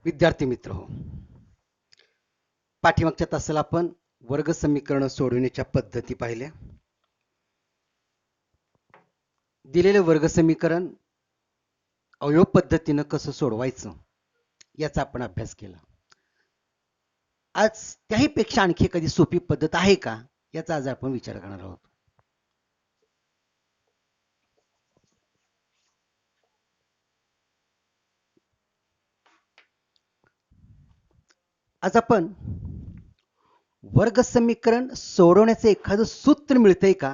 विद्यार्थी मित्र हो, पाठीमागच्या तासाला आपण वर्ग समीकरण सोडवण्याच्या पद्धती पाहिल्या. दिलेले वर्ग समीकरण अवयव पद्धतीनं कसं सोडवायचं याचा आपण अभ्यास केला. आज त्याही पेक्षा आणखी एखादी सोपी पद्धत आहे का याचा आज आपण विचार करणार आहोत. आज आपण वर्ग समीकरण सोडवण्याचे एखादं सूत्र मिळतंय का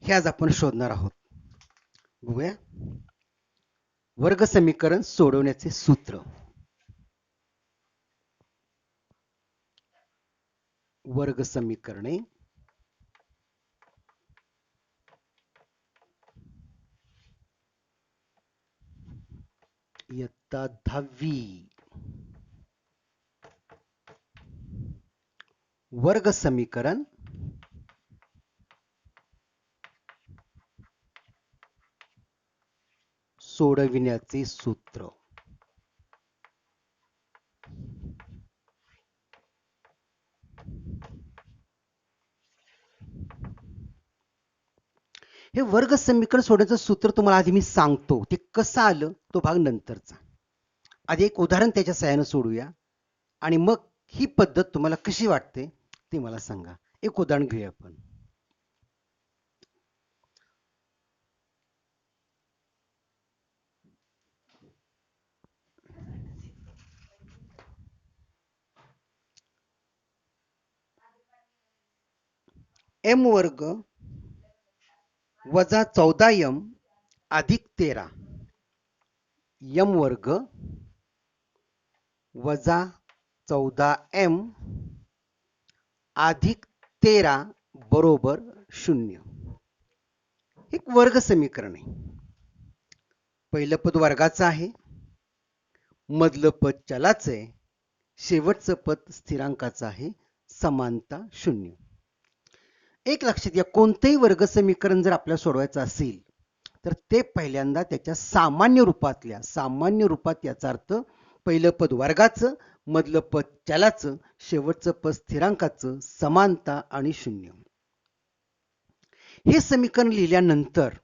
हे आज आपण शोधणार आहोत. बघूया वर्ग समीकरण सोडवण्याचे सूत्र. वर्ग समीकरणे इयत्ता 10वी वर्ग समीकरण सोडविण्याचे सूत्र. हे वर्ग समीकरण सोडवण्याचं सूत्र तुम्हाला आधी मी सांगतो, ते कसं आलं तो भाग नंतरचा. आधी एक उदाहरण त्याच्या सहाय्याने सोडूया आणि मग ही पद्धत तुम्हाला कशी वाटते ते मला सांगा. एक उदाहरण घेऊया आपण. m वर्ग वजा 14m अधिक 13 m वर्ग वजा 14m अधिक 13 बरोबर 0. एक वर्ग समीकरण आहे. पहिलं पद वर्गाचं आहे, मधलं पद चलाचं आहे, शेवटचं पद स्थिरांकाचं आहे, समानता 0. एक लक्षात घ्या, कोणतेही वर्ग समीकरण जर आपल्याला सोडवायचं असेल तर ते पहिल्यांदा त्याच्या सामान्य रूपात याचा अर्थ पहिलं पद वर्गाचं, मधलं पद चलाचं, शेवटचं पद स्थिरांकाचं, समानता आणि 0. हे समीकरण लिहिल्यानंतर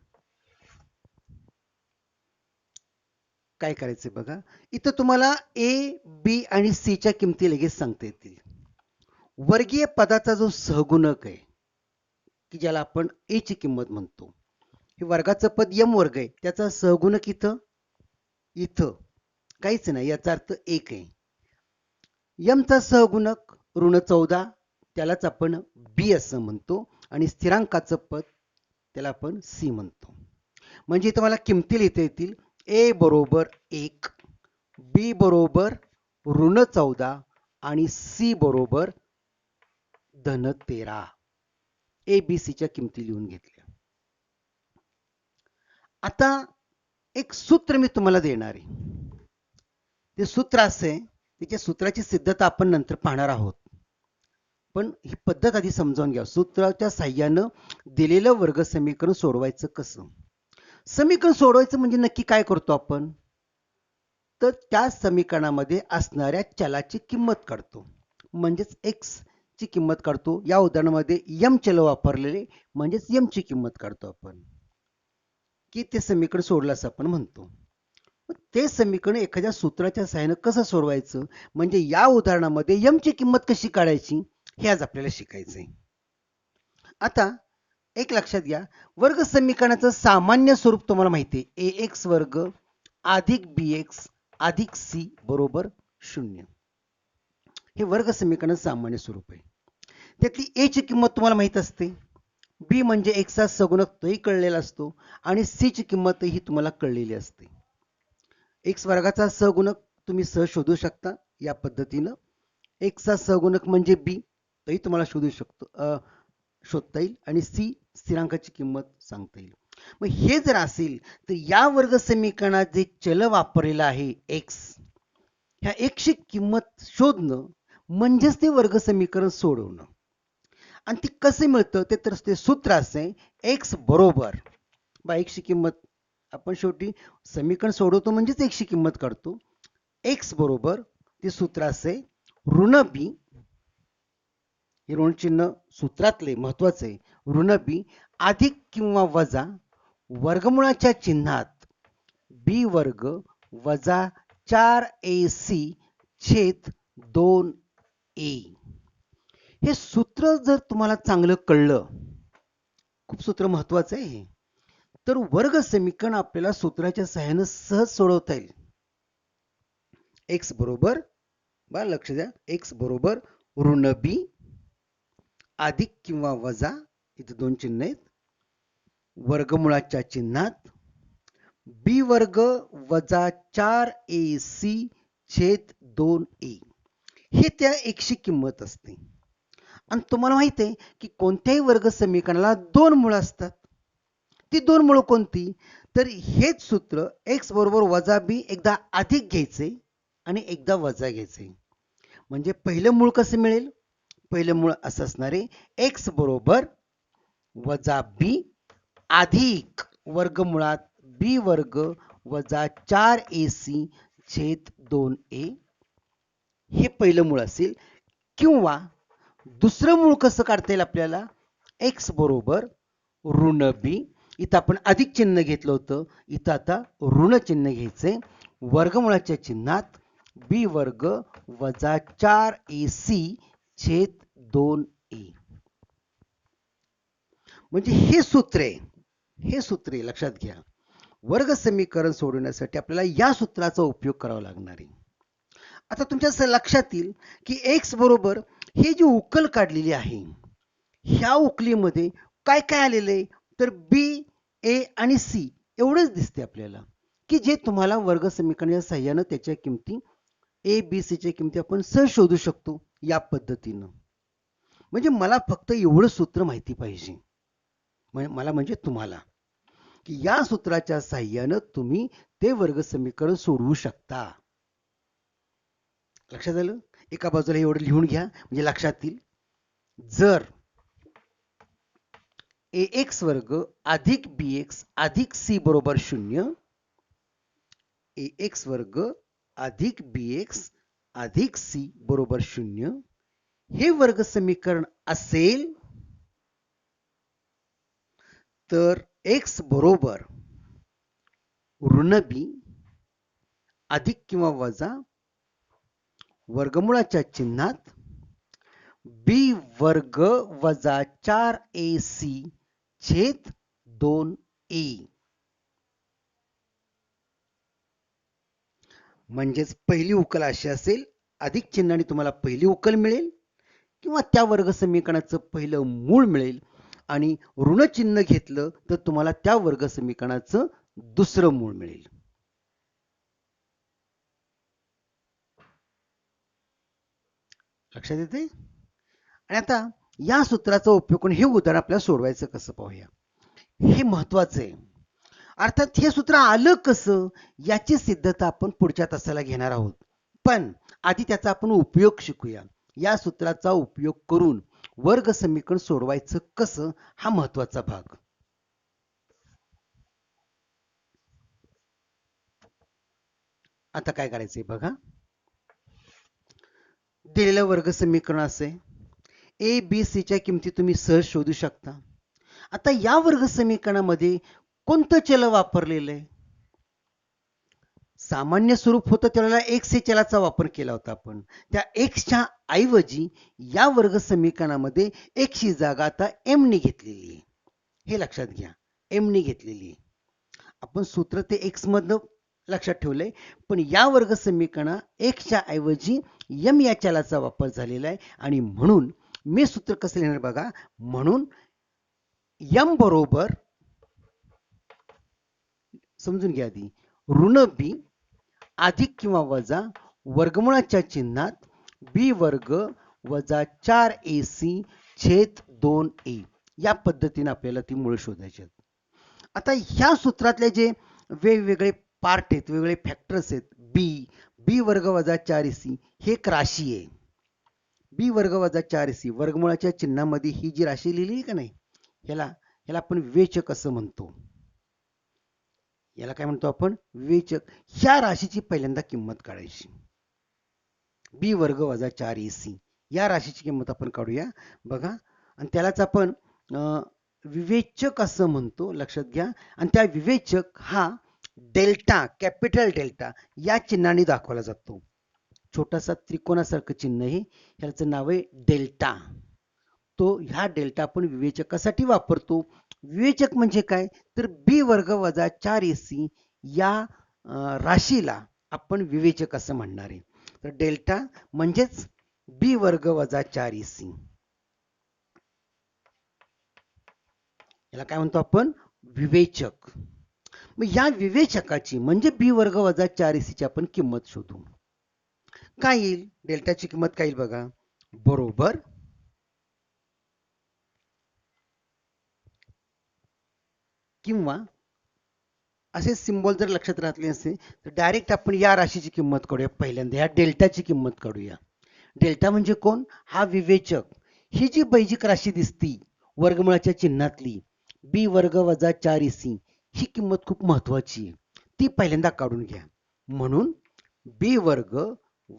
काय करायचं बघा. इथं तुम्हाला ए, बी आणि सी च्या किमती लगेच सांगता येतील. वर्गीय पदाचा जो सहगुणक आहे की ज्याला आपण ए ची किंमत म्हणतो, हे वर्गाचं पद यम वर्ग आहे, त्याचा सहगुणक इथं काहीच नाही, याचा अर्थ 1 आहे. यमचा सहगुणक ऋण 14 त्यालाच आपण बी असं म्हणतो आणि स्थिरांकाचं पद त्याला आपण सी म्हणतो. म्हणजे इथं मला किमती लिहिता येतील. ए बरोबर 1, बी बरोबर ऋण 14 आणि सी बरोबर धन 13. ए बी सी च्या किमती लिहून घेतल्या. आता एक सूत्र मी तुम्हाला देणार आहे. ते सूत्र असे, त्याच्या सूत्राची सिद्धता आपण नंतर पाहणार आहोत, पण ही पद्धत आधी समजावून घ्या. सूत्राच्या साह्यानं दिलेलं वर्ग समीकरण सोडवायचं कसं. समीकरण सोडवायचं म्हणजे नक्की काय करतो आपण, तर त्या समीकरणामध्ये असणाऱ्या चलाची किंमत काढतो, म्हणजेच एक्स ची किंमत काढतो. या उदाहरणामध्ये यम चल वापरलेले म्हणजेच यम ची किंमत काढतो आपण, की ते समीकरण सोडलं असं आपण म्हणतो. ते समीकरण एखाद्या सूत्राच्या सहाय्याने कसं सोडवायचं, म्हणजे या उदाहरणामध्ये यम ची किंमत कशी काढायची हे आज आपल्याला शिकायचं आहे. आता एक लक्षात घ्या, वर्ग समीकरणाचं सामान्य स्वरूप तुम्हाला माहिती आहे, ए एक्स वर्ग अधिक बी एक्स अधिक सी बरोबर 0. हे वर्ग समीकरण सामान्य स्वरूप आहे. त्यातली ए ची किंमत तुम्हाला माहित असते, बी म्हणजे एक्सचा सगुणक तोही कळलेला असतो आणि सी ची किंमत ही तुम्हाला कळलेली असते. एक्स वर्गाचा सहगुणक तुम्ही सहज शोधू शकता या पद्धतीनं. एक्सचा सहगुणक म्हणजे बी, तोही तुम्हाला शोधता येईल आणि सी स्थिरांकाची किंमत सांगता येईल. मग हे जर असेल तर या वर्ग समीकरणात जे चल वापरलेलं आहे एक्स, ह्या एक्सची किंमत शोधणं म्हणजेच ते वर्ग समीकरण सोडवणं. आणि ती कसे मिळतं ते तर ते सूत्र असे, एक्स बरोबर एक्सची किंमत आपण शेवटी समीकरण सोडवतो म्हणजेच एक्सची किंमत काढतो. एक्स बरोबर ते सूत्र असे ऋण बी, हे ऋण चिन्ह सूत्रातले महत्वाचे ऋण बी अधिक किंवा वजा वर्गमुळाच्या चिन्हात बी वर्ग वजा 4ac छेद 2a. हे सूत्र जर तुम्हाला चांगलं कळलं, खूप सूत्र महत्वाचं आहे हे, तर वर्ग समीकरण आपल्याला सूत्राच्या सहाय्याने सहज सोडवता येईल. एक्स बरोबर, बरं लक्ष द्या, एक्स बरोबर ऋण बी अधिक किंवा वजा, इथे दोन चिन्ह आहेत, वर्गमुळाच्या चिन्हात बी वर्ग वजा 4ac छेद 2a. हे त्या एकशी किंमत असते. आणि तुम्हाला माहित आहे की कोणत्याही वर्ग समीकरणाला दोन मुळ असतात. ती दोन मुळ कोणती? तर हेच सूत्र एक्स बरोबर वजा बी एकदा अधिक घ्यायचे आणि एकदा वजा घ्यायचे. म्हणजे पहिलं मूळ कसं मिळेल? पहिलं मूळ असं असणार आहे एक्स बरोबर वजा बी अधिक वर्गमुळात बी वर्ग वजा 4ac छेद 2a. हे पहिलं मूळ असेल. किंवा दुसरं मूळ कसं काढता येईल आपल्याला? एक्स बरोबर ऋण बी, इथं आपण अधिक चिन्ह घेतलं होतं, इथं आता ऋण चिन्ह घ्यायचे, वर्गमुळाच्या चिन्हात बी वर्ग वजा 4ac छेद 2a. म्हणजे हे सूत्रे लक्षात घ्या. वर्ग समीकरण सोडवण्यासाठी आपल्याला या सूत्राचा उपयोग करावा लागणार आहे. आता तुमच्या लक्षात येईल की एक्स बरोबर हे जी उकल काढलेली आहे, ह्या उकलीमध्ये काय काय आलेलं आहे? तर बी, ए आणि सी एवढंच दिसते आपल्याला, की जे तुम्हाला वर्ग समीकरणाच्या सहाय्याने त्याच्या किमती ए बी सी च्या किमती आपण सहज शोधू शकतो या पद्धतीनं. म्हणजे मला फक्त एवढं सूत्र माहिती पाहिजे, मला म्हणजे तुम्हाला, की या सूत्राच्या सहाय्याने तुम्ही ते वर्ग समीकरण सोडवू शकता. लक्षात आलं? एका बाजूला एवढं लिहून घ्या म्हणजे लक्षात येईल. जर ax वर्ग अधिक bx अधिक c बरोबर 0, ax वर्ग अधिक bx अधिक c बरोबर 0 हे वर्ग समीकरण असेल, तर x बरोबर ऋण b अधिक किंवा वजा वर्गमुळाच्या चिन्हात b वर्ग वजा 4ac छेद 2a. म्हणजेच पहिली उकल अशी असेल, अधिक चिन्हाने तुम्हाला पहिली उकल मिळेल किंवा त्या वर्ग समीकरणाचं पहिलं मूळ मिळेल, आणि ऋण चिन्ह घेतलं तर तुम्हाला त्या वर्ग समीकरणाचं दुसरं मूळ मिळेल. लक्षात येते? आणि आता या सूत्राचा उपयोग करून हे उदाहरण आपल्याला सोडवायचं कसं पाहूया. हे महत्वाचं आहे. अर्थात हे सूत्र आलं कसं याची सिद्धता आपण पुढच्या तासाला घेणार आहोत, पण आधी त्याचा आपण उपयोग शिकूया. या सूत्राचा उपयोग करून वर्ग समीकरण सोडवायचं कसं हा महत्वाचा भाग. आता काय करायचंय बघा. दिलेलं वर्ग समीकरण असे ए बी सी च्या किमती तुम्ही सहज शोधू शकता. आता या वर्ग समीकरणामध्ये कोणतं चल वापरलेलं आहे? सामान्य स्वरूप होतं त्यावेळेला एक्स हे चलाचा वापर केला होता आपण. त्या एक्सच्या ऐवजी या वर्ग समीकरणामध्ये एक्सची जागा आता एम ने घेतलेली आहे. हे लक्षात घ्या, एम ने घेतलेली आहे. आपण सूत्र ते एक्स मधनं लक्षात ठेवलंय, पण या वर्ग समीकरणात एक्सच्या ऐवजी एम या चलाचा वापर झालेला आहे, आणि म्हणून मी सूत्र कसं लिहिणार बघा. म्हणून एम बरोबर, समजून घ्या आधी, ऋण बी अधिक किंवा वजा वर्गमुळाच्या चिन्हात बी वर्ग वजा 4ac छेद 2a. या पद्धतीने आपल्याला ती मूळ शोधायची आहेत. आता ह्या सूत्रातले जे वेगवेगळे पार्ट आहेत, वेगवेगळे फॅक्टर्स आहेत, बी वर्ग वजा 4ac हे एक राशी आहे. बी वर्ग वजा 4ac वर्गमुळाच्या चिन्हामध्ये ही जी राशी लिहिली का नाही, ह्याला आपण वेचक असं म्हणतो. याला काय म्हणतो आपण? विवेचक. ह्या राशीची पहिल्यांदा किंमत काढायची. बी वर्ग वजा 4ac या राशीची किंमत आपण काढूया. बघा, आणि त्यालाच आपण विवेचक असं म्हणतो, लक्षात घ्या. आणि त्या विवेचक हा डेल्टा, कॅपिटल डेल्टा या चिन्हाने दाखवला जातो. छोटासा त्रिकोणासारखं चिन्ह आहे, ह्याचं नाव आहे डेल्टा. तो ह्या डेल्टा आपण विवेचकासाठी वापरतो. विवेचक म्हणजे काय? तर बी वर्ग वजा 4ac या राशीला आपण विवेचक असं म्हणणार आहे. तर डेल्टा म्हणजेच बी वर्ग वजा 4ac. याला काय म्हणतो आपण? विवेचक. मग या विवेचकाची म्हणजे बी वर्ग वजा 4ac ची आपण किंमत शोधू. काय येईल? डेल्टाची किंमत काय येईल बघा. बरोबर किंवा असे सिंबल जर लक्षात राहले असते तर डायरेक्ट आपण या राशीची किंमत काढूया. पहिल्यांदा या डेल्टाची किंमत काढूया. डेल्टा म्हणजे कोण? हा विवेचक. ही जी बैजिक राशी दिसती वर्गमुळाच्या चिन्हातली बी वर्ग वजा 4ac ही किंमत खूप महत्वाची आहे. ती पहिल्यांदा काढून घ्या. म्हणून बी वर्ग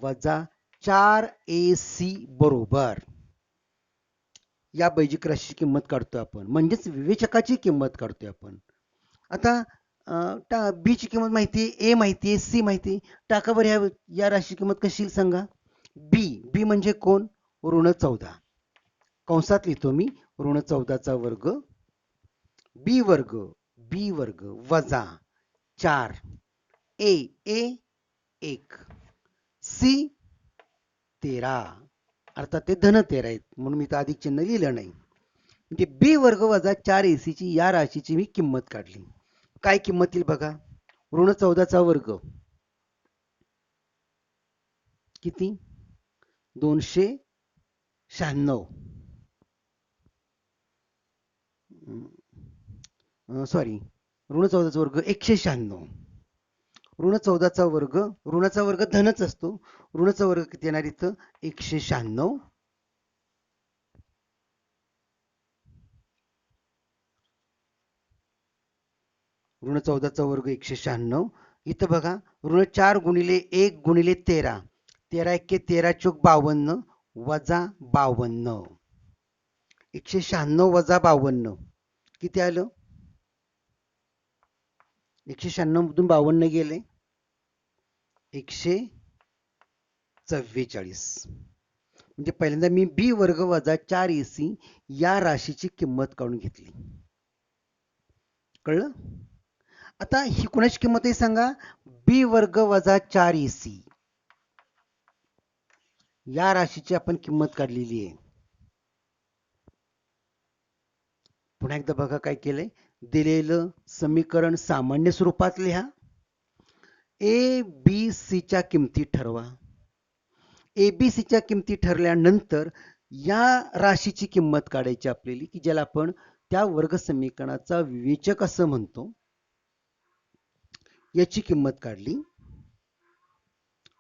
वजा 4ac बरोबर या बैजिक राशीची किंमत काढतोय आपण, म्हणजेच विवेचकाची किंमत काढतोय आपण. आता बी ची किंमत माहिती आहे, ए माहिती आहे, सी माहिती आहे. टाका बरं या राशीची किंमत कशी येईल सांगा. बी म्हणजे कोण? ऋण 14. कंसात लिहितो मी ऋण 14चा वर्ग. बी वर्ग वजा 4 ए 1 सी 13, अर्थात ते धन 13 आहेत म्हणून मी तर अधिक चिन्ह लिहिलं नाही. म्हणजे बी वर्ग वजा 4ac ची या राशीची मी किंमत काढली. काय किंमत येईल बघा. ऋण 14चा वर्ग किती? 296. सॉरी, ऋण 14चा वर्ग 196. ऋण 14चा वर्ग, ऋणाचा वर्ग धनच असतो. ऋणाचा वर्ग किती येणार इथं? 196. ऋण 14चा वर्ग 196. इथं बघा ऋण 4 गुणिले 1 गुणिले 13. 13 1 13 चोक 52 वजा 52. 196 वजा 52 किती आलं? 196 मधून 52 गेले 144. म्हणजे पहिल्यांदा मी बी वर्ग वजा 4ac या राशीची किंमत काढून घेतली. कळलं? आता ही कोणाची किंमत आहे सांगा. बी वर्ग वजा 4ac या राशीची आपण किंमत काढलेली आहे. पुन्हा एकदा बघा काय केलंय. दिलेलं समीकरण सामान्य स्वरूपात लिहा. ए बी सी च्या किमती ठरवा. ए बी सी च्या किमती ठरल्यानंतर या राशीची किंमत काढायची आपल्याला, की ज्याला आपण त्या वर्ग समीकरणाचा विवेचक असं म्हणतो. याची किंमत काढली.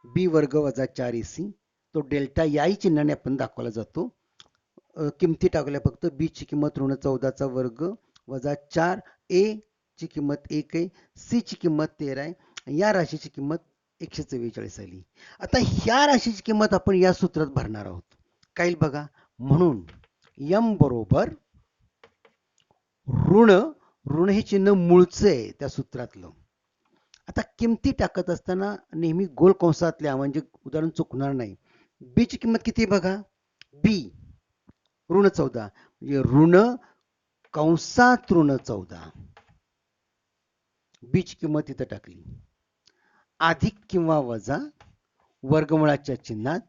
बी वर्ग वजा 4ac. तो डेल्टा याही चिन्हाने आपण दाखवला जातो. किमती टाकल्या फक्त. बी ची किंमत ऋण 14चा वर्ग वजा 4, ए ची किंमत 1 आहे, सी ची किंमत 13 आहे, या राशीची किंमत 144 आली. आता ह्या राशीची किंमत आपण या सूत्रात भरणार आहोत. काय बघा. म्हणून यम बरोबर ऋण हे चिन्ह मूळचं आहे त्या सूत्रातलं. आता किमती टाकत असताना नेहमी गोल कंसातल्या, म्हणजे उदाहरण चुकणार नाही. बी ची किंमत किती बघा. बी ऋण 14 म्हणजे ऋण कंसात ऋण 14. बी ची किंमत इथं टाकली. अधिक किंवा वजा वर्गमुळाच्या चिन्हात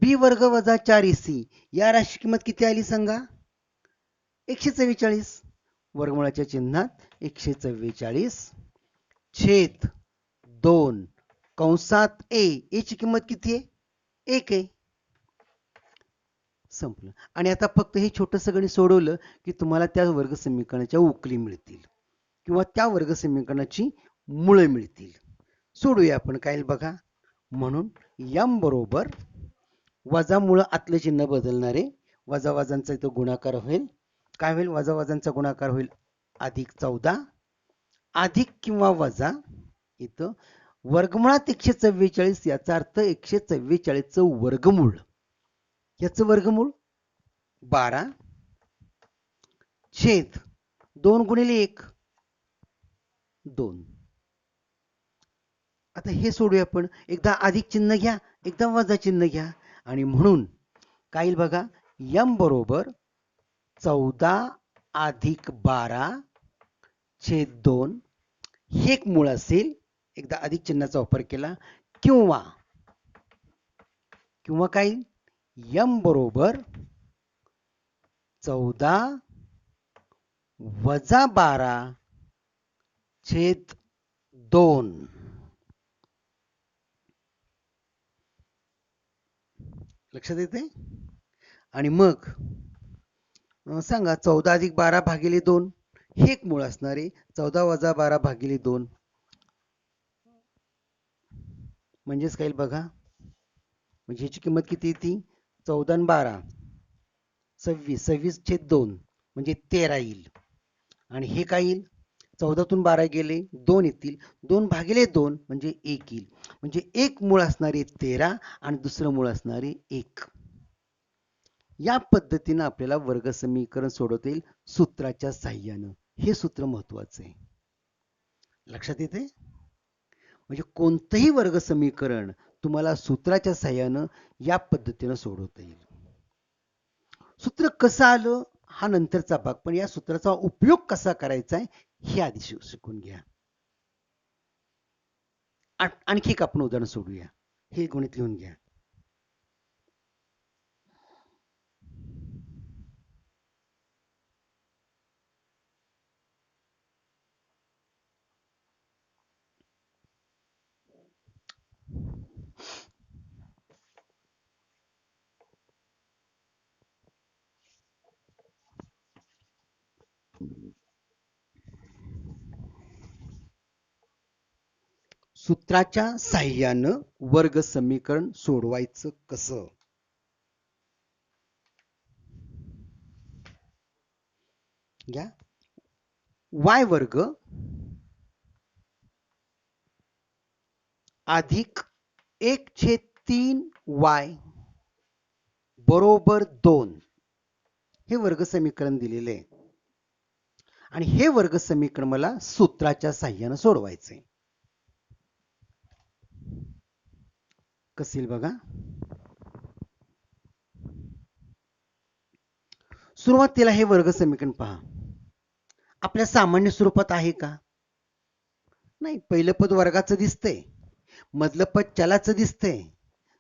बी वर्ग वजा 4ac या राशी किंमत किती आली सांगा. 144. वर्गमुळाच्या चिन्हात 144 छेद 2 कंसात ए ची किंमत किती आहे? 1 आहे. संपलं. आणि आता फक्त हे छोटंसं गणित सोडवलं की तुम्हाला त्या वर्ग समीकरणाच्या उकली मिळतील किंवा त्या वर्ग समीकरणाची मुळे मिळतील. सोडूया आपण. काय बघा. म्हणून यम बरोबर वजा मुळे आतलं चिन्ह बदलणारे, वजा वजांचा इथं गुणाकार होईल. काय होईल? वजा वजांचा गुणाकार होईल अधिक 14 अधिक किंवा वजा इथं वर्गमुळात 144 याचा अर्थ 144 वर्गमूळ. याचं वर्गमूळ 12 छेद 2 गुणिले 1 2. आता हे सोडूया आपण. एकदा अधिक चिन्ह घ्या, एकदा वजा चिन्ह घ्या आणि म्हणून काय येईल बघा. m बरोबर 14 अधिक 12 छेद 2 हे एक मूळ असेल. एकदा अधिक चिन्हाचा वापर केला किंवा काय m बरोबर 14 वजा 12 छेद 2. लक्षात येते. आणि मग सांगा 14 अधिक 12 भागिले 2 हे एक मूळ असणार आहे. 14 वजा 12 भागिले 2 म्हणजेच काय बघा. म्हणजे ह्याची किंमत किती येते. 14 आणि 12 26 26 छेद 2 म्हणजे 13 येईल. आणि हे काय येईल. 14 तून 12 गेले 2 येतील. 2 भागिले 2 म्हणजे 1 येईल. म्हणजे एक मूळ असणारे 13 आणि दुसरं मूळ असणारे 1. या पद्धतीने आपल्याला वर्ग समीकरण सोडवता येईल सूत्राच्या साहाय्यानं. हे सूत्र महत्वाचं आहे. लक्षात येते. म्हणजे कोणतंही वर्ग समीकरण तुम्हाला सूत्राच्या साहाय्यानं या पद्धतीनं सोडवता येईल. सूत्र कसं आलं हा नंतरचा भाग, पण या सूत्राचा उपयोग कसा करायचा आहे हे आधी शिकून घ्या. आणखी एक आपण उदाहरण सोडूया. हे गणित लिहून घ्या. सूत्राच्या साहाय्यानं वर्ग समीकरण सोडवायचं कसं. घ्या. y वर्ग अधिक 1/3y बरोबर 2 हे वर्ग समीकरण दिलेले आहे. आणि हे वर्ग समीकरण मला सूत्राच्या साहाय्यानं सोडवायचे. कसं येईल बघा. सुरुवातीला हे वर्ग समीकरण पहा. आपल्या सामान्य स्वरूपात आहे का. नाही. पहिलं पद वर्गाचं दिसतंय, मधलं पद चलाचं दिसतंय,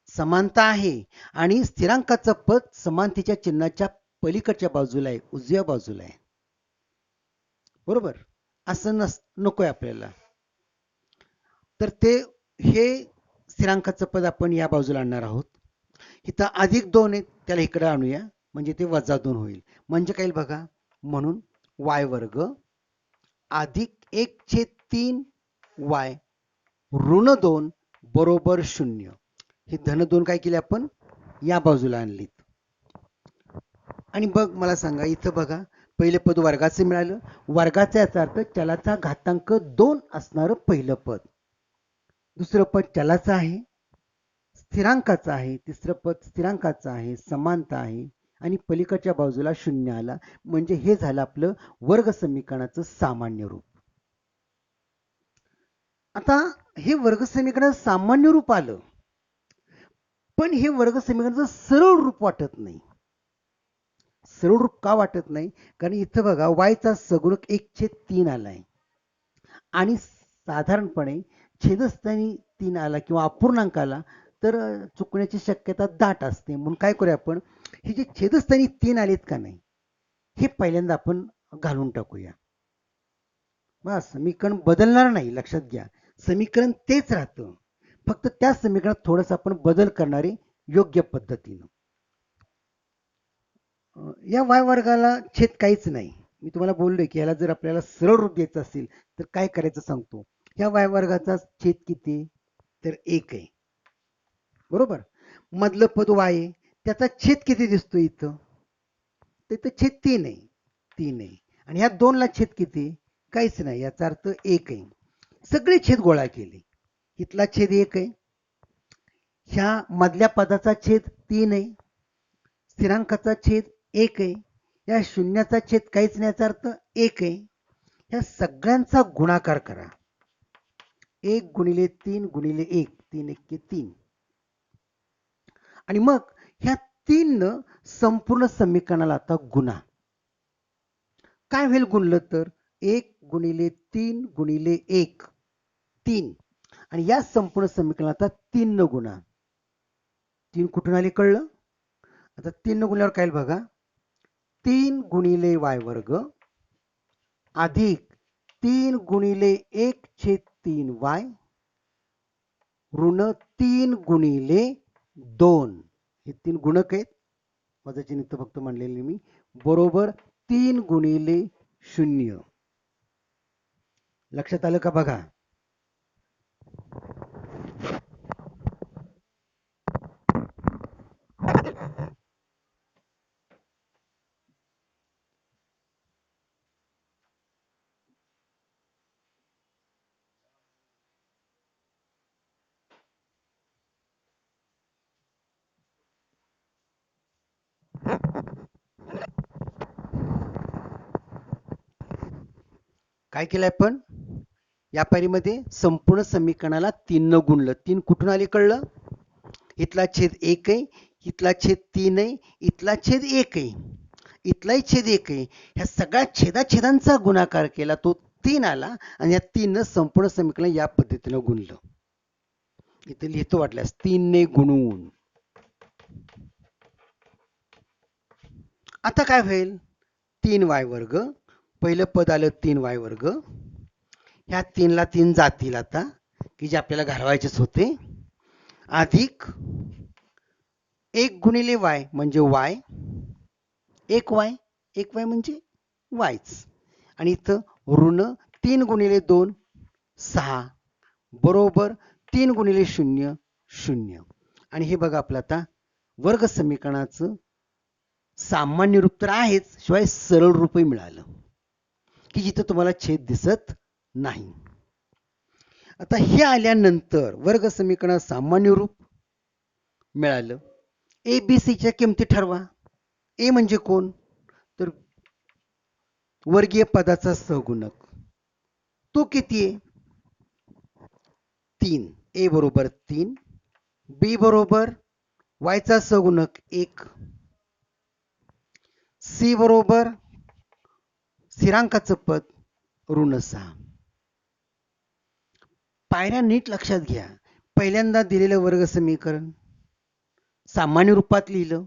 समानता आहे आणि स्थिरांकाचं पद समानतेच्या चिन्हाच्या पलीकडच्या बाजूला आहे, उजव्या बाजूला आहे. बरोबर. असं नकोय आपल्याला. तर ते हे स्थिरांकाचं पद आपण या बाजूला आणणार आहोत. इथं अधिक 2 आहे, त्याला इकडे आणूया म्हणजे ते वजा 2 होईल. म्हणजे काय बघा. म्हणून y वर्ग अधिक 1/3y ऋण 2 बरोबर 0. हे धन 2 काय केले आपण या बाजूला आणलीत. आणि बघ मला सांगा इथं बघा. पहिलं पद वर्गाचं मिळालं. वर्गाचा याचा अर्थ चलाचा घातांक 2 असणारं पहिलं पद. दुसरं पद चलाचं आहे, स्थिरांकाचं आहे. तिसरं पद स्थिरांकाचं आहे, समानता आहे आणि पलीकडच्या बाजूला 0 आला. म्हणजे हे झालं आपलं वर्ग समीकरणाचं सामान्य रूप. आता हे वर्ग समीकरण सामान्य रूप आलं, पण हे वर्ग समीकरणाचं सरळ रूप वाटत नाही. सरळ रूप का वाटत नाही. कारण इथं बघा y चा सगुणक 1/3 आलाय आणि साधारणपणे छेदस्थानी 3 आला किंवा अपूर्णांक आला तर चुकण्याची शक्यता दाट असते. म्हणून काय करूया आपण. हे जे छेदस्थानी 3 आलेत का नाही हे पहिल्यांदा आपण घालून टाकूया. बस समीकरण बदलणार नाही. लक्षात घ्या. समीकरण तेच राहतं, फक्त त्या समीकरणात थोडंसं आपण बदल करणारे योग्य पद्धतीनं. या y वर्गाला छेद काहीच नाही. मी तुम्हाला बोललोय की याला जर आपल्याला सरळ रूप द्यायचं असेल तर काय करायचं सांगतो. या y वर्गाचा छेद किती तर 1 आहे. बरोबर. मधलं पद y आहे, त्याचा छेद किती दिसतो इथं. तर छेद 3 आहे. 3 आहे. आणि ह्या 2 ला छेद किती काहीच नाही, याचा अर्थ 1 आहे. सगळे छेद गोळा केले. इथला छेद 1 आहे, ह्या मधल्या पदाचा छेद 3 आहे, स्थिरांकाचा छेद 1 आहे, या शून्याचा छेद काहीच नाही याचा अर्थ 1 आहे. ह्या सगळ्यांचा गुणाकार करा. 1 गुणिले 3 गुणिले 1, 3 1 3. आणि मग ह्या 3 न संपूर्ण समीकरणाला आता गुणा. काय होईल गुणलं तर 1 गुणिले 3 गुणिले 1, 3. आणि या संपूर्ण समीकरणात आता 3 न गुणा. 3 कुठून आले कळलं? आता 3 न गुणल्यावर काय बघा, 3 गुणिले y वर्ग अधिक 3 गुणिले 1/3y ऋण 3 गुणिले 2. हे 3 गुणक आहेत, वजाची निमित्त फक्त मांडलेले मी, बरोबर 3 गुणिले 0. लक्षात आलं का बघा? काय केलंय आपण या पायरीमध्ये? संपूर्ण समीकरणाला 3 न गुणलं. 3 कुठून आले कळलं? इथला छेद 1 आहे, इथला छेद 3 आहे, इथला छेद 1 आहे, इथलाही छेद 1 आहे. ह्या सगळ्या छेदाछेदांचा गुणाकार केला, तो 3 आला आणि या 3 न संपूर्ण समीकरण या पद्धतीनं गुणलं. इथे लिहितो वाटल्यास 3 ने गुणून. आता काय होईल? 3y वर्ग, पहिलं पद आलं 3y वर्ग, ह्या 3 ला 3 जातील आता, की जे आपल्याला घालवायचेच होते, अधिक 1 गुणिले y म्हणजे y, 1y, 1y म्हणजे yच, आणि इथं ऋण 3 गुणिले 2 6 बरोबर 3 गुणिले 0 0. आणि हे बघा आपलं आता वर्ग समीकरणाचं सामान्य रूप तर आहेच, शिवाय सरळ रूपही मिळालं, की जिथं तुम्हाला छेद दिसत नाही. आता हे आल्यानंतर वर्ग समीकरणात सामान्य रूप मिळालं. ए बी सीच्या किमती ठरवा. ए म्हणजे कोण? तर वर्गीय पदाचा सहगुणक. तो किती आहे? 3. ए बरोबर 3, बी बरोबर वायचा सहगुणक 1, सी बरोबर स्थिरांकाचं पद ऋण 6. पायऱ्या नीट लक्षात घ्या. पहिल्यांदा दिलेलं वर्ग समीकरण सामान्य रूपात लिहिलं,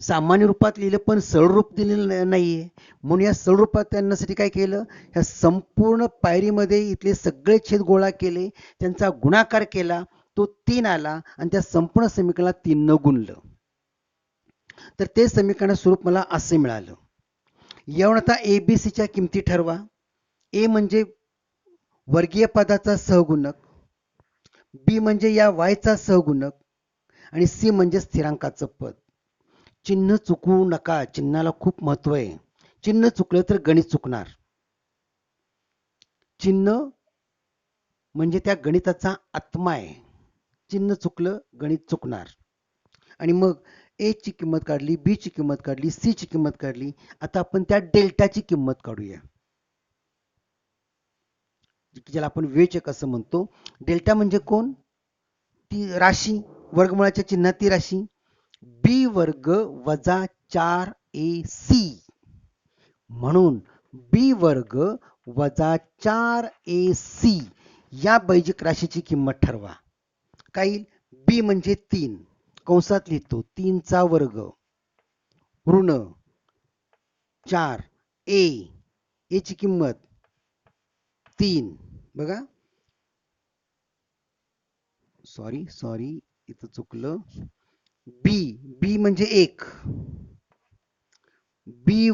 सामान्य रूपात लिहिलं पण सरळ रूप दिलेलं नाहीये, म्हणून या सरळ रूपात आणण्यासाठी काय केलं, ह्या संपूर्ण पायरीमध्ये इथले सगळे छेद गोळा केले, त्यांचा गुणाकार केला, तो 3 आला आणि त्या संपूर्ण समीकरणाला 3 न गुणलं. तर ते समीकरण स्वरूप मला असे मिळालं. यावरून आता एबीसीच्या किमती ठरवा. ए म्हणजे वर्गीय पदाचा सहगुणक, बी म्हणजे या वायचा सहगुणक, आणि सी म्हणजे स्थिरांकाचं पद. चिन्ह चुकवू नका, चिन्हाला खूप महत्व आहे. चिन्ह चुकलं तर गणित चुकणार. चिन्ह म्हणजे त्या गणिताचा आत्मा आहे. चिन्ह चुकलं गणित चुकणार. आणि मग ए ची किंमत काढली, बी ची किंमत काढली, सी ची किंमत काढली. आता आपण त्या डेल्टाची किंमत काढूया, ज्याला आपण विवेचक असं म्हणतो. डेल्टा म्हणजे कोण? ती राशी, वर्गमुळाच्या चिन्हात ती राशी. बी वर्ग वजा 4ac, म्हणून बी वर्ग वजा 4ac या बैजिक राशीची किंमत ठरवा. काय येईल? बी म्हणजे 3, कंसात लिहितो 3 चा वर्ग ऋण 4 ए ची किंमत 3. बघा, सॉरी इथं चुकलं. बी म्हणजे 1, बी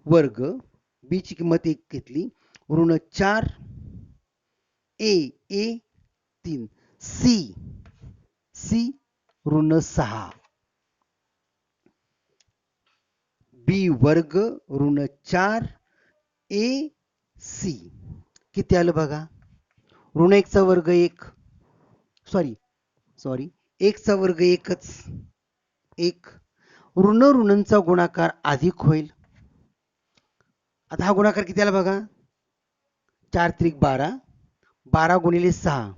वर्ग बी ची किंमत 1 घेतली, ऋण 4 ए 3, सी ऋण 6, बी वर्ग ऋण 4 ए सी किती आलं बघा. ऋण 1 चा वर्ग 1, सॉरी 1 चा वर्ग 1च 1. ऋण ऋणांचा गुणाकार अधिक होईल. आता हा गुणाकार किती आला बघा. 4 त्रिक 12, 12 गुणिले 6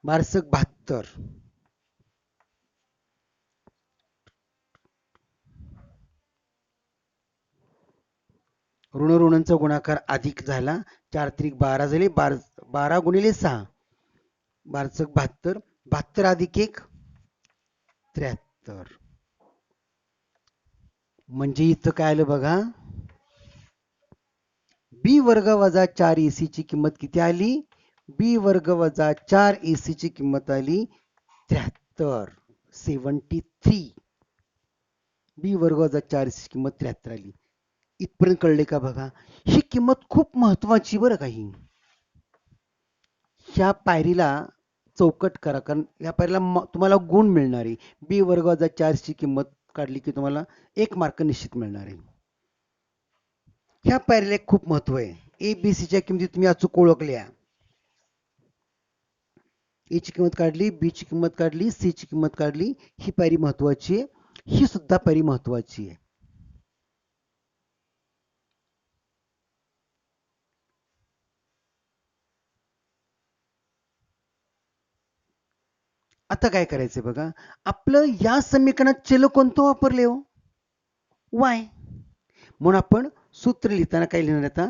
12 72. ऋण ऋणांचा गुणाकार अधिक झाला. 4 त्रिक 12 झाले. 12 गुणिले 6 12 72. 72 अधिक 1 73. म्हणजे इथं काय आलं बघा. बी वर्ग वजा 4 AC ची किंमत किती आली. बी वर्ग वजा 4 AC ची किंमत आली 73. 73. बी वर्ग वजा 4 AC ची किंमत 73 आली. इथपर्यंत कळले का बघा. ही किंमत खूप महत्वाची बरं का. ही ह्या पायरीला चौकट करा, कारण या पायरीला तुम्हाला गुण मिळणार आहे. बी वर्ग वजा 4 ची किंमत काढली की तुम्हाला 1 मार्क निश्चित मिळणार आहे. ह्या पायरीला एक खूप महत्व आहे. ए बी सी च्या किमती तुम्ही अचूक ओळखल्या. ए ची किंमत काढली, बी ची किंमत काढली, सी ची किंमत काढली. ही पायरी महत्वाची आहे. ही सुद्धा पायरी महत्वाची आहे. आता काय करायचंय बघा. आपलं या समीकरणात चल कोणतं वापरले हो. वाय. म्हणून आपण सूत्र लिहिताना काय लिहिणार आता.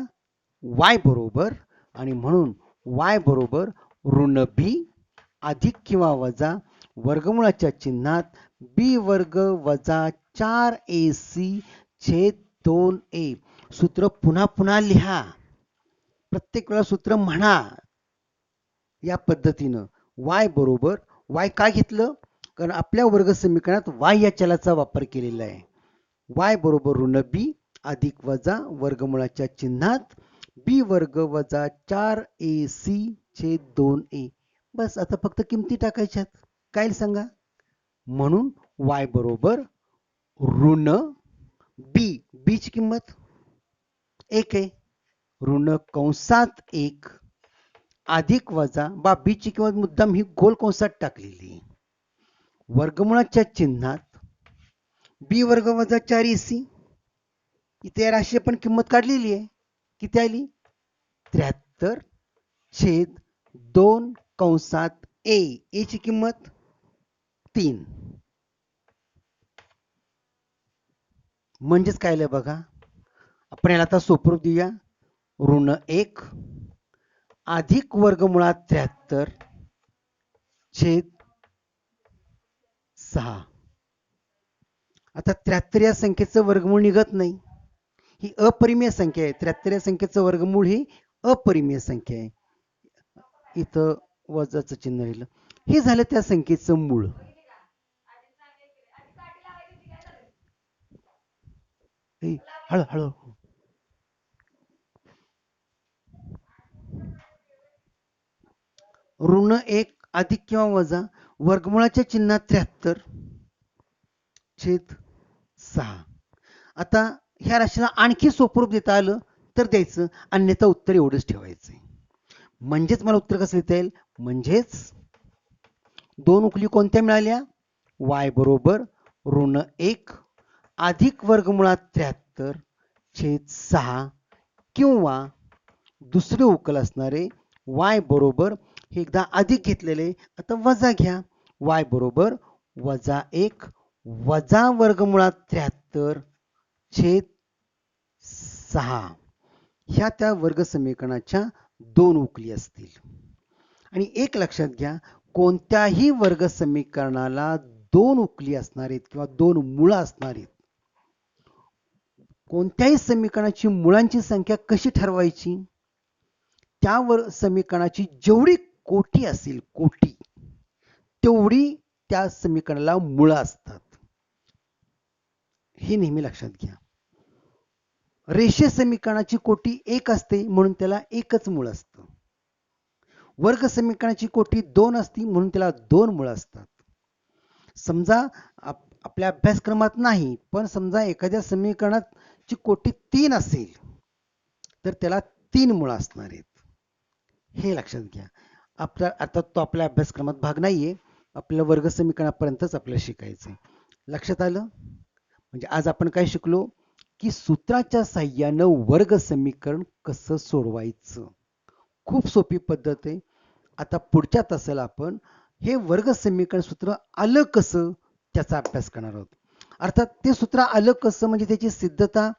वाय बरोबर, आणि म्हणून वाय बरोबर ऋण बी अधिक किंवा वजा वर्गमुळाच्या चिन्हात बी वर्ग वजा 4AC छेद 2A. सूत्र पुन्हा पुन्हा लिहा. प्रत्येक वेळा सूत्र म्हणा. या पद्धतीनं वाय बरोबर, वाय काय घेतलं, कारण आपल्या वर्ग समीकरणात वाय या चलाचा वापर केलेला आहे. वाय बरोबर ऋण बी अधिक वजा वर्गमुळाच्या चिन्हात बी वर्ग वजा 4AC छेद 2A. बस आता फक्त किमती टाकायच्यात. काय सांगा. म्हणून वाय बरोबर ऋण बी, बी ची किंमत 1 आहे, ऋण कंसात 1 अधिक वजा बी ची किंमत मुद्दाम ही गोल कंसात टाकलेली. वर्गमुळाच्या चिन्हात बी वर्ग वजा 4AC. इथे या राशी आपण किंमत काढलेली आहे. किती आली. 73 छेद 2 कंसात ए. ए ची किंमत 3. म्हणजेच काय आलं बघा. आपण याला आता सोपरूप देऊया. ऋण 1 अधिक वर्गमुळात 73 छेद 6. आता 73 या संख्येचं वर्गमूळ निघत नाही. ही अपरिमेय संख्या आहे. 73 या संख्येचं वर्गमूळ ही अपरिमेय संख्या आहे. इथं वजाचं चिन्ह लिहिलं. हे झालं त्या संख्येचं मूळ. हळू. ऋण 1 अधिक किंवा वजा वर्गमुळाच्या चिन्हात 73 छेद 6. आता ह्या राशीला आणखी सोपरूप देता आलं तर द्यायचं, अन्यथा उत्तर एवढंच ठेवायचं. म्हणजेच मला उत्तर कसं लिहिता येईल. म्हणजेच दोन उकली कोणत्या मिळाल्या. वाय बरोबर ऋण 1 अधिक वर्गमुळात 73 छेद 6, किंवा दुसरे उकल असणारे वाय बरोबर, हे एकदा अधिक घेतलेले आता वजा घ्या. वाय बरोबर वजा 1 वजा वर्गमुळात 73 छेद 6. ह्या त्या वर्ग समीकरणाच्या दोन उकली असतील. आणि एक लक्षात घ्या, कोणत्याही वर्ग समीकरणाला दोन उकली असणार आहेत किंवा दोन मुळं असणार आहेत. कोणत्याही समीकरणाची मुळांची संख्या कशी ठरवायची. त्या समीकरणाची जेवढी कोटी असेल, कोटी, तेवढी त्या समीकरणाला मुळं असतात. हे नेहमी लक्षात घ्या. रेषीय समीकरणाची कोटी 1 असते म्हणून त्याला एकच मूळ असतं. वर्ग समीकरणाची कोटी 2 असती म्हणून त्याला 2 मुळं असतात. समजा आपल्या अभ्यासक्रमात नाही, पण समजा एखाद्या समीकरणात 5 कोटी 3 असेल तर त्याला 3 मुळं असणार आहेत. हे लक्षात घ्या. आपला आता तो आपल्या अभ्यासक्रमात भाग नाहीये. आपल्याला वर्ग समीकरणापर्यंतच आपल्याला शिकायचंय. लक्षात आलं? म्हणजे आज आपण काय शिकलो की सूत्राच्या साह्यानं वर्ग समीकरण कसं सोडवायचं. खूप सोपी पद्धत आहे. आता पुढच्या तासाला आपण हे वर्ग समीकरण सूत्र आलं कसं त्याचा अभ्यास करणार आहोत. अर्थात ते सूत्र आलं कसं म्हणजे त्याची सिद्धता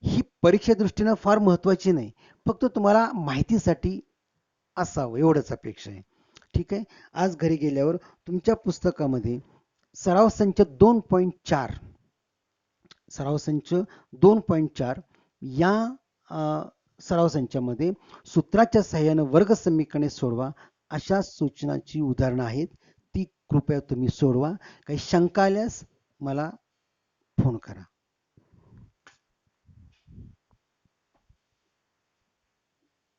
ही परीक्षे दृष्टीनं फार महत्वाची नाही. फक्त तुम्हाला माहितीसाठी असावं एवढंच अपेक्षा आहे. ठीक आहे. आज घरी गेल्यावर तुमच्या पुस्तकामध्ये सराव संच 2.4 सराव संच 2.4 या सराव संचामध्ये सूत्राच्या सहाय्याने वर्ग समीकरणे सोडवा अशा सूचनाची उदाहरणं आहेत. ती कृपया तुम्ही सोडवा. काही शंका आल्यास मला फोन करा.